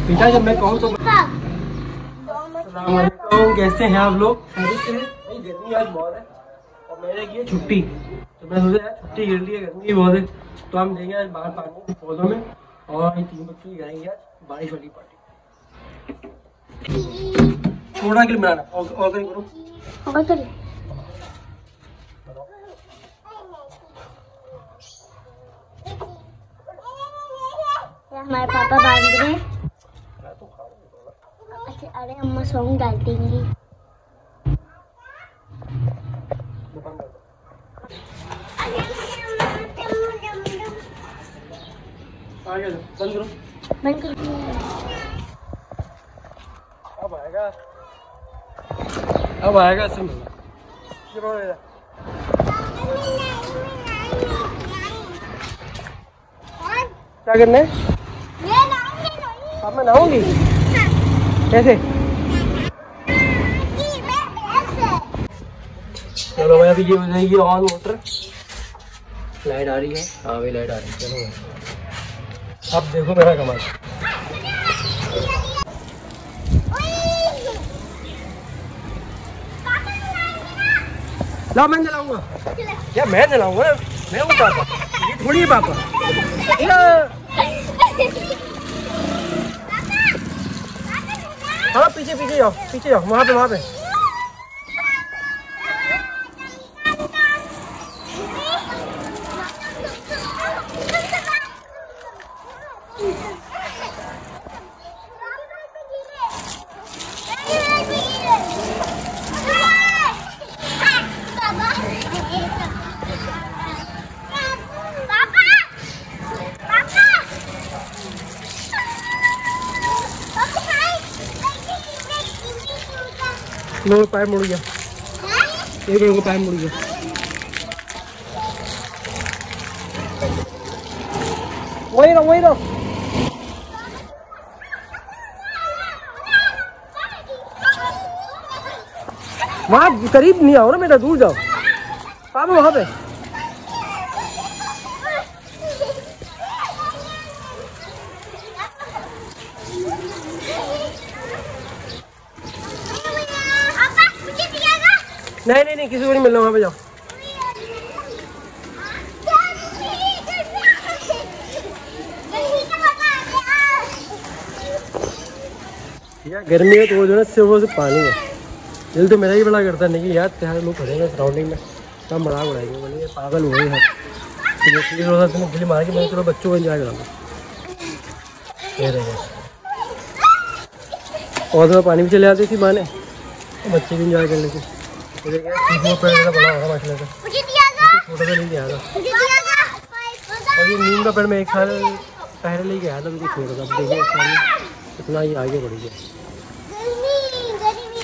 बेटा जब मैं कहूँ तो कैसे हैं आप लोग? गर्मी आज बहुत है और मैंने की छुट्टी, तो मैं सोचा यार छुट्टी गिर ली है, गर्मी बहुत है, तो हम देंगे आज बाहर पानी पौधों में और ये 3 बच्चों की करेंगे आज बारिश वाली पार्टी। थोड़ा के लिए बनाना और करो हमारे पापा बांध रहे। अच्छा अरे अम्मा सॉन्ग डाल देंगी। बंद करो बंद करो। अब आएगा सिम क्या करना है? अब मैं नहाऊंगी कैसे? चलो भाई अभी ये हो जाएगी ऑन मोटर। लाइट आ रही है? हाँ भाई लाइट आ रही है। चलो अब देखो मेरा कमाल। ला मैं जलाऊंगा या मैं जलाऊंगा? मैं हूँ पापा, ये थोड़ी है पापा। हाँ पीछे पीछे जाओ, पीछे जाओ, वहाँ पे वहाँ पे। लोग पैर मुड़ गया, एक लोगों का पैर मुड़ गया। वही रहो वही रहो। वहाँ करीब नहीं आओ ना बेटा, दूर जाओ। पापा वहाँ पे नहीं नहीं नहीं, किसी को नहीं मिलना, वहाँ पे जाओ। यार गर्मी है तो वो जो है वो से पानी है। दिल तो मेरा ही बड़ा करता है, नहीं यार त्यार लोग खड़े हैं सराउंडिंग में, सब मजाक उड़ाएंगे, बोलेंगे पागल हुए हैं। तो बिजली मार के मैं चलो बच्चों को एंजॉय कराऊंगा। और तो पानी भी चले आती थी माने, तो बच्चे भी इंजॉय कर लेते। पेड़ बड़ा होगा माशाल्लाह से, छोटा सा लेके आया था। और ये नीम का पेड़ मैं 1 साल पहले लेके आया था, मुझे छोटा था। देखिए इतना ही आगे बढ़ गया।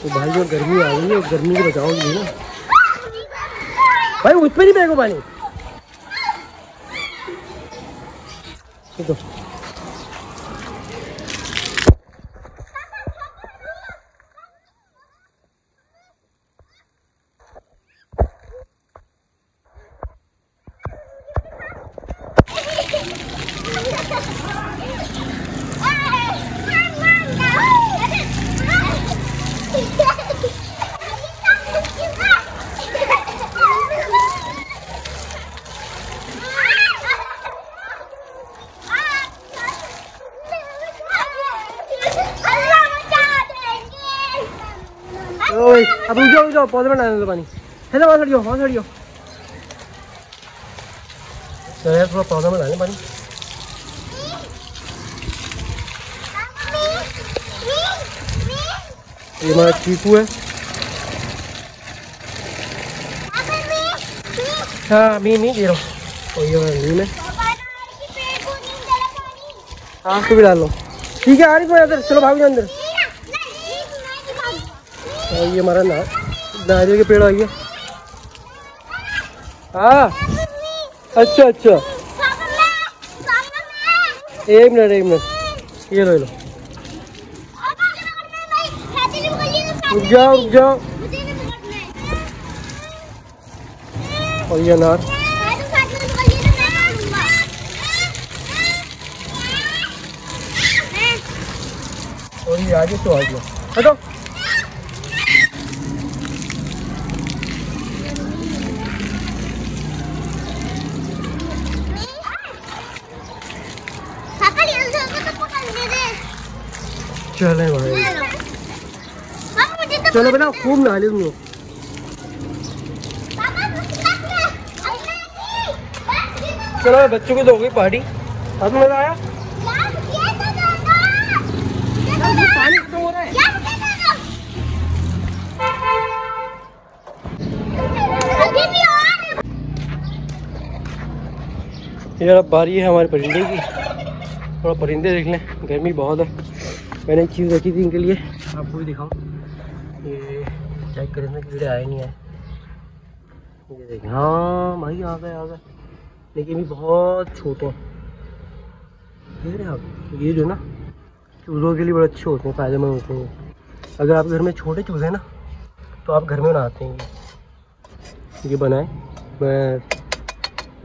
तो भाई जो गर्मी आ गई है, गर्मी को बचाओगी ना भाई, उस पर नहीं फेंको पानी। तो अब रुक जाओ, पौधे में डालने दो पानी। है ना, वहाँ खड़ी हो, वहाँ खड़ी हो। चलो यार थोड़ा पौधा में डालें पानी। ये हमारा चीकू है। हाँ मी दे रहा हूँ, और ये नीम है। हाँ तो भी डाल लो, ठीक है। आ रही अंदर, चलो भाग जाओ अंदर। और ये हमारा नारियल के पेड़ आ गया। हाँ अच्छा अच्छा, एक मिनट, ये लो रुक जाओ। और ये अनार और ये आगे तो आज हटो। चले भाई चलो बेटा खूब नहा ली तुम लोग। चलो बच्चों को तो हो गई पार्टी। अब मजा आया। पानी खत्म हो रहा है यार। अब बारी है हमारे परिंदे की। थोड़ा परिंदे देख लें, गर्मी बहुत है। मैंने एक चीज़ रखी थी इनके लिए, आपको भी दिखाऊं। ये चेक करें ना कीड़े आए नहीं आए। ये देखें, हाँ भाई आ गए लेकिन भी बहुत छोटे हैं। देख रहे हैं आप, ये जो ना चूज़ों के लिए बड़े अच्छे होते हैं, फ़ायदेमंद होते हैं। अगर आप घर में छोटे चूज़े हैं ना तो आप घर में बनाते हैं। ये बनाएं, मैं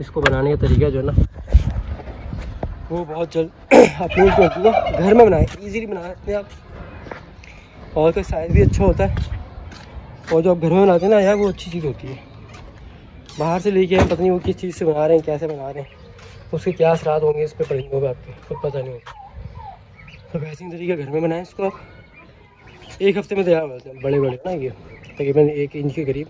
इसको बनाने का तरीका जो है ना वो बहुत जल्द अपलोड कर दूँगा। घर में बनाएं, इजीली बना सकते हैं आप, और उसका साइज़ भी अच्छा होता है। और जो आप घर में बनाते हैं ना यार, वो अच्छी चीज़ होती है। बाहर से लेके आए, पता नहीं वो किस चीज़ से बना रहे हैं, कैसे बना रहे हैं, उसके क्या असरात होंगे इस पर परिंदों पर आपके, कुछ पता नहीं होता। तो बेहतरीन तरीका घर में बनाएं इसको आप। 1 हफ्ते में तैयार हो जाते हैं बड़े ना ये, तकरीबन 1 इंच के करीब,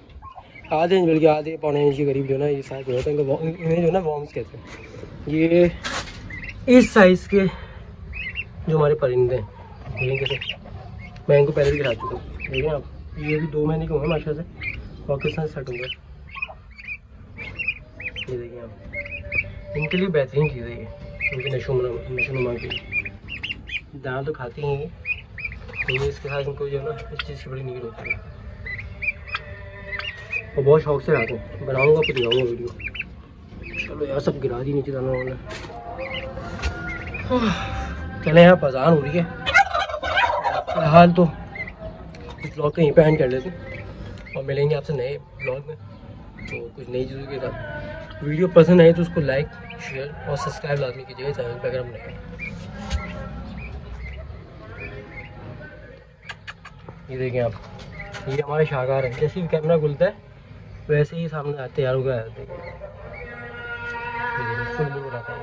आधे इंच बल्कि आधे पौने इंच के करीब जो ना ये साइज़ होता है इनका। इन्हें जो ना वॉर्म्स कहते हैं। ये इस साइज़ के जो हमारे परिंदे हैं, देखें कैसे, मैं इनको पहले भी गिरा चुका हूँ। देखें आप, ये भी 2 महीने के होंगे माशा से, और किस तरह सेट होंगे। ये देखिए आप, इनके लिए बेहतरीन चीज़ है ये, इनके नशोनुमा के लिए। दाना तो खाती हैं ये, तो ये इसके साथ इनको जो है ना इस चीज़ की बड़ी नीड होती है। और बहुत शौक से खाते हैं। बनाऊँगा आपको दिखाऊँगा वीडियो। चलो यार, सब गिरा दी नीचे दाना वाला। चले यहाँ अज़ान हो रही है, फिलहाल तो कुछ ब्लॉग कहीं पे एंड कर लेते हैं और मिलेंगे आपसे नए ब्लॉग में। तो कुछ नई चीज़ों के साथ। वीडियो पसंद आए तो उसको लाइक, शेयर और सब्सक्राइब लाजमी कीजिएगा चैनल पर अगर हम नए हैं। ये देखें आप, ये हमारे शाहकार हैं। जैसे ही कैमरा खुलता है वैसे ही सामने तैयार हो गया है। फुल मूड आता है।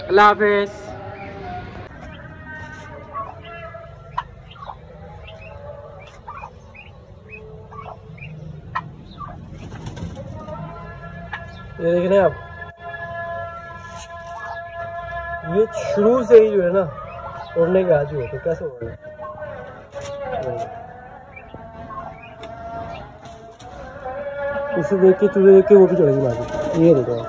अल्लाह हाफिज़। ये देख रहे हैं आप, ये शुरू से ही जो है ना उड़ने के आदी होते, कैसे उड़ रहे हैं। उसे देख के, चूहे देख के वो भी चढ़ेगी मार। ये देखो आप,